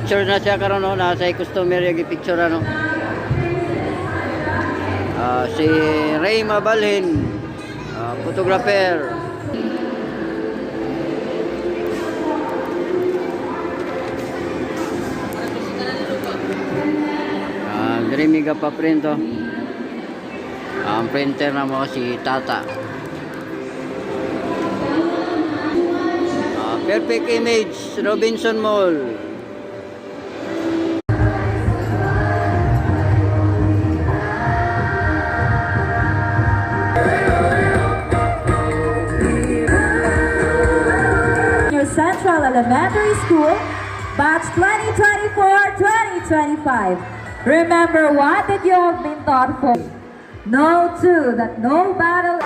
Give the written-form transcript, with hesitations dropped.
Picture na siya karon no, nasa customer yung picture ano. Si Ray Mabalhin, photographer. Diri miga pa print to. Ang printer na mo si Tata. Perfect Image, Robinson Mall. Central Elementary School, batch 2024-2025. Remember what did you have been taught for? Know too that no battle